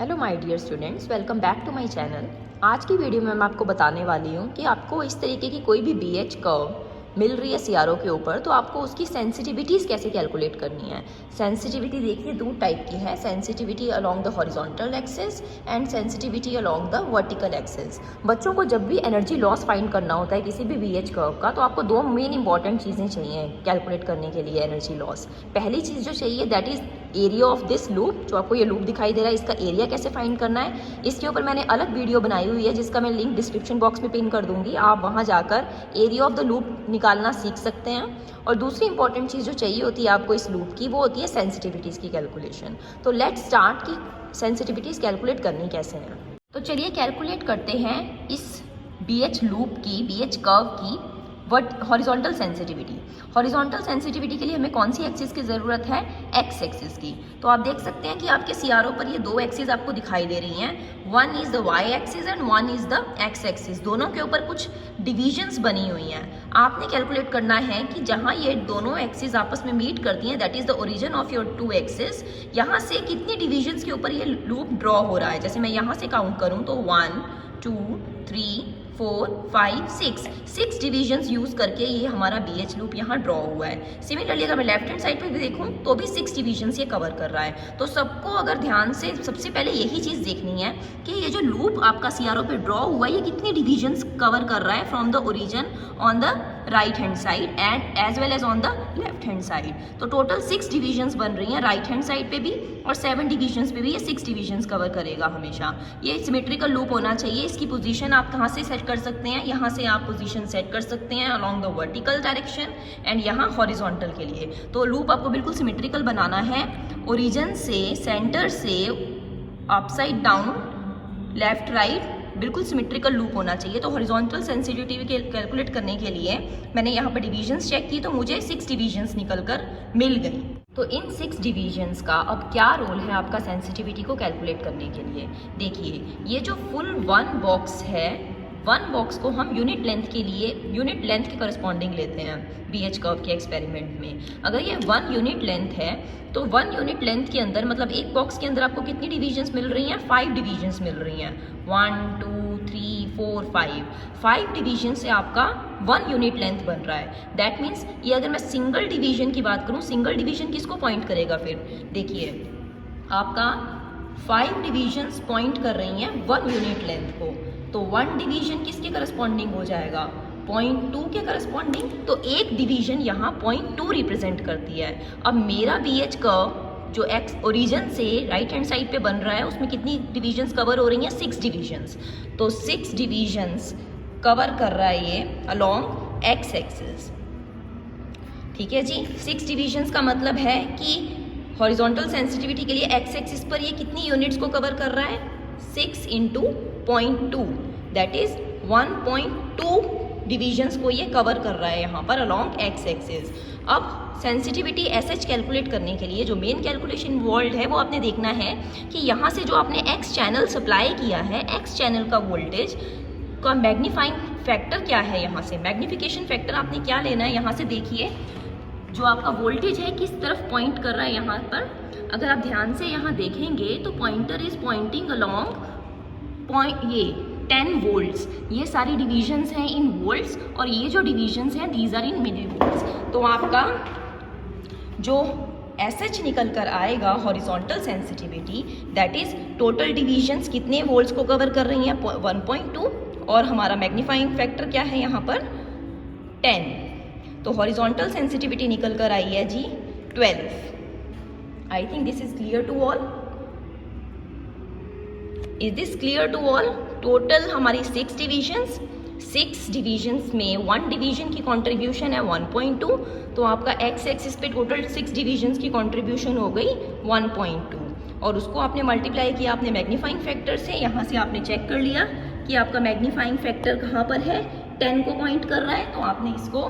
Hello my dear students, welcome back to my channel. आज की video में मैं आपको बताने वाली हूँ कि आपको इस तरीके की कोई भी बीएच कर्व मिल रही है सीआरओ के ऊपर, तो आपको उसकी सेंसिटिविटीज़ कैसे कैलकुलेट करनी है। सेंसिटिविटी देखिए दो टाइप की है, sensitivity along the horizontal axis and sensitivity along the vertical axis. बच्चों को जब भी एनर्जी लॉस फाइंड करना होता है किसी भी बीएच कर्व का, तो आपको दो मेन इंपॉर्टेंट चीज़ें चाहिए कैलकुलेट करने के लिए एनर्जी लॉस। पहली चीज़ जो चाहिए that is area of this loop. जो आपको ये लूप दिखाई दे रहा है, इसका एरिया कैसे फाइंड करना है, इसके ऊपर मैंने अलग वीडियो बनाई हुई है जिसका मैं लिंक डिस्क्रिप्शन बॉक्स में पिन कर दूंगी। आप वहाँ जाकर एरिया ऑफ द लूप निकालना सीख सकते हैं। और दूसरी इंपॉर्टेंट चीज़ जो चाहिए होती है आपको इस लूप की, वो होती है सेंसिटिविटीज़ की कैलकुलेशन। तो लेट्स स्टार्ट कि सेंसिटिविटीज़ कैलकुलेट करनी कैसे हैं। तो चलिए कैलकुलेट करते हैं इस बीएच लूप की, बीएच कर्व की हॉरिजॉन्टल सेंसिटिविटी। हॉरिजॉन्टल सेंसिटिविटी के लिए हमें कौन सी एक्सिस की ज़रूरत है, एक्स एक्सिस की। तो आप देख सकते हैं कि आपके सीआरओ पर ये दो एक्सिस आपको दिखाई दे रही हैं, one is the y axis and one is the x axis. दोनों के ऊपर कुछ डिविजन्स बनी हुई हैं। आपने कैलकुलेट करना है कि जहाँ ये दोनों एक्सिस आपस में मीट करती हैं, that is the origin of your two axis, यहाँ से कितनी डिविजन्स के ऊपर ये लूप ड्रॉ हो रहा है। जैसे मैं यहाँ से काउंट करूँ तो 1 2 3 4 5 6 डिविजन्स यूज करके ये हमारा बीएच लूप यहाँ ड्रॉ हुआ है। सिमिलरली अगर मैं लेफ्ट हैंड साइड पे भी देखूँ तो भी 6 डिविजन्स ये कवर कर रहा है। तो सबको अगर ध्यान से सबसे पहले यही चीज़ देखनी है कि ये जो लूप आपका सीआरओ पे ड्रॉ हुआ है, ये कितनी डिविजन्स कवर कर रहा है from the origin on the right hand side and as well as on the left hand side. तो टोटल 6 डिविजन्स बन रही हैं राइट हैंड साइड पे भी, और 7 डिविजन्स पे भी ये 6 डिविजन्स कवर करेगा हमेशा। ये सिमेट्रिकल लूप होना चाहिए। इसकी पोजीशन आप कहाँ से सेट कर सकते हैं, यहाँ से आप पोजीशन सेट कर सकते हैं along the vertical direction and यहाँ हॉरिजॉन्टल के लिए। तो लूप आपको बिल्कुल सिमेट्रिकल बनाना है, ओरिजिन से, सेंटर से, अपसाइड डाउन, लेफ्ट राइट, बिल्कुल सिमेट्रिकल लूप होना चाहिए। तो हॉरिजॉन्टल सेंसिटिविटी कैलकुलेट करने के लिए मैंने यहाँ पर डिविजन्स चेक की, तो मुझे 6 डिविजन्स निकल कर मिल गई। तो इन 6 डिविजन्स का अब क्या रोल है आपका सेंसिटिविटी को कैलकुलेट करने के लिए। देखिए ये जो फुल वन बॉक्स है, वन बॉक्स को हम यूनिट लेंथ के लिए, यूनिट लेंथ के करस्पॉन्डिंग लेते हैं बीएच कर्व के एक्सपेरिमेंट में। अगर ये 1 यूनिट लेंथ है तो 1 यूनिट लेंथ के अंदर मतलब एक बॉक्स के अंदर आपको कितनी डिविजन्स मिल रही हैं, 5 डिविजन्स मिल रही हैं। 1 2 3 4 5 डिवीजन से आपका 1 यूनिट लेंथ बन रहा है। दैट मीन्स ये अगर मैं सिंगल डिवीजन की बात करूँ, सिंगल डिवीजन किसको पॉइंट करेगा, फिर देखिए आपका 5 डिविजन्स पॉइंट कर रही हैं 1 यूनिट लेंथ को। तो 1 डिवीजन किसके करस्पॉन्डिंग हो जाएगा, 0.2 के करस्पॉन्डिंग। तो एक डिवीजन यहाँ 0.2 रिप्रेजेंट करती है। अब मेरा बीएच कर्व जो एक्स ओरिजिन से राइट हैंड साइड पे बन रहा है, उसमें कितनी डिविजन्स कवर हो रही हैं, 6 डिविजन्स। तो 6 डिविजन्स कवर कर रहा है ये अलोंग एक्स एक्सिस। ठीक है जी, 6 डिविजन्स का मतलब है कि हॉरिजॉन्टल सेंसिटिविटी के लिए एक्स एक्सिस पर ये कितनी यूनिट्स को कवर कर रहा है, 6 × 0.2 दैट इज 1.2 डिविजन्स को ये कवर कर रहा है यहाँ पर अलोंग एक्स एक्सिस। अब सेंसिटिविटी एसएच कैलकुलेट करने के लिए जो मेन कैलकुलेशन इन्वॉल्व है वो आपने देखना है कि यहाँ से जो आपने एक्स चैनल सप्लाई किया है, एक्स चैनल का वोल्टेज का मैग्नीफाइंग फैक्टर क्या है। यहाँ से मैग्नीफिकेशन फैक्टर आपने क्या लेना है, यहाँ से देखिए जो आपका वोल्टेज है किस तरफ पॉइंट कर रहा है। यहाँ पर अगर आप ध्यान से यहाँ देखेंगे तो पॉइंटर इज पॉइंटिंग अलोंग ये 10 वोल्ट्स। ये सारी डिविजन्स हैं इन वोल्ट्स और ये जो डिविजन्स हैं these are in millivolts. तो आपका जो एसएच निकल कर आएगा horizontal sensitivity, that is total divisions कितने वोल्ट्स को कवर कर रही हैं, 1.2, और हमारा मैग्नीफाइंग फैक्टर क्या है यहाँ पर 10। तो हॉरिजॉन्टल सेंसिटिविटी निकल कर आई है जी 12। I think this is clear to all. Is this clear to all. Total हमारी 6 डिविजन्स, 6 डिविजन्स में 1 डिवीजन की कंट्रीब्यूशन है 1.2। तो आपका एक्स एक्सिस पे टोटल 6 डिविजन्स की कंट्रीब्यूशन हो गई 1.2, और उसको आपने मल्टीप्लाई किया आपने मैग्नीफाइंग फैक्टर से। यहाँ से आपने चेक कर लिया कि आपका मैग्नीफाइंग फैक्टर कहाँ पर है, 10 को पॉइंट कर रहा है। तो आपने इसको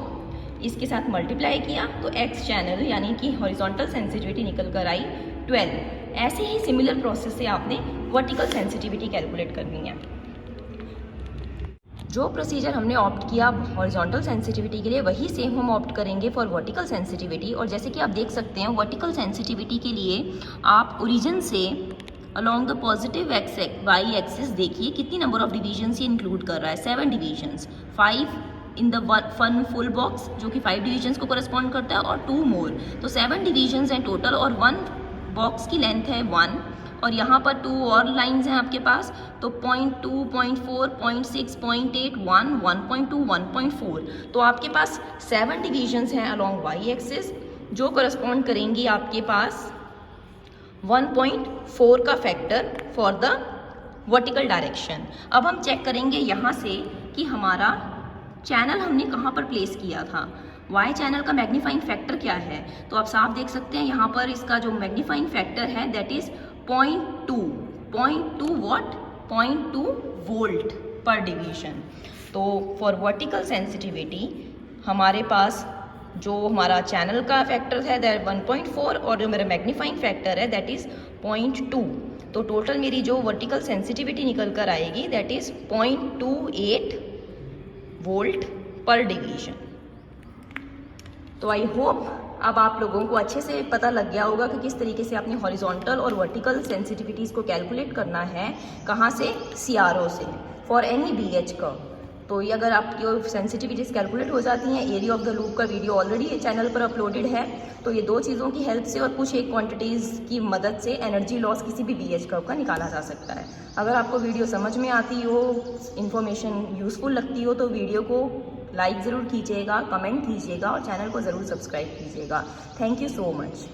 इसके साथ मल्टीप्लाई किया तो एक्स चैनल यानी कि हॉरिजॉन्टल सेंसिटिविटी निकल कर आई 12। ऐसे ही सिमिलर प्रोसेस से आपने वर्टिकल सेंसिटिविटी कैलकुलेट करनी है। जो प्रोसीजर हमने ऑप्ट किया हॉरिजॉन्टल सेंसिटिविटी के लिए, वही सेम हम ऑप्ट करेंगे फॉर वर्टिकल सेंसिटिविटी। और जैसे कि आप देख सकते हैं वर्टिकल सेंसिटिविटी के लिए आप ओरिजिन से along the positive Y axis देखिए कितनी नंबर ऑफ डिविजन्स ये इंक्लूड कर रहा है, 7 divisions, 5 in the one full box जो कि 5 डिविजन्स को करस्पॉन्ड करता है और 2 मोर, तो 7 डिविजन्स हैं टोटल और 1 बॉक्स की लेंथ है 1 और यहाँ पर 2 और लाइंस हैं आपके पास, तो 0.2, 0.4, 0.6, 0.8, 1, 1.2, 1.4, तो आपके पास 7 डिविजन्स हैं अलॉन्ग वाई एक्सिस जो करस्पॉन्ड करेंगी आपके पास 1.4 का factor for the vertical direction. अब हम चेक करेंगे यहाँ से कि हमारा चैनल हमने कहाँ पर प्लेस किया था। वाई चैनल का मैग्नीफाइंग फैक्टर क्या है, तो आप साफ देख सकते हैं यहाँ पर इसका जो मैग्नीफाइंग फैक्टर है दैट इज 0.2 वॉट, 0.2 वोल्ट पर डिवीजन। तो फॉर वर्टिकल सेंसिटिविटी हमारे पास जो हमारा चैनल का फैक्टर है दैट 1.4 और जो मेरा मैग्नीफाइंग फैक्टर है दैट इज 0.2, तो टोटल मेरी जो वर्टिकल सेंसिटिविटी निकल कर आएगी दैट इज 0.28 वोल्ट पर डिवीजन। तो आई होप अब आप लोगों को अच्छे से पता लग गया होगा कि किस तरीके से अपनी हॉरिजॉन्टल और वर्टिकल सेंसिटिविटीज़ को कैलकुलेट करना है, कहाँ से, CRO से फॉर एनी BH कर्व। तो ये अगर आपकी सेंसिटिविटीज़ कैलकुलेट हो जाती हैं, एरिया ऑफ द लूप का वीडियो ऑलरेडी चैनल पर अपलोडेड है, तो ये 2 चीज़ों की हेल्प से और कुछ एक क्वांटिटीज़ की मदद से एनर्जी लॉस किसी भी BH कर्व का निकाला जा सकता है। अगर आपको वीडियो समझ में आती हो, इन्फॉर्मेशन यूज़फुल लगती हो तो वीडियो को लाइक ज़रूर कीजिएगा, कमेंट कीजिएगा और चैनल को ज़रूर सब्सक्राइब कीजिएगा। Thank you so much.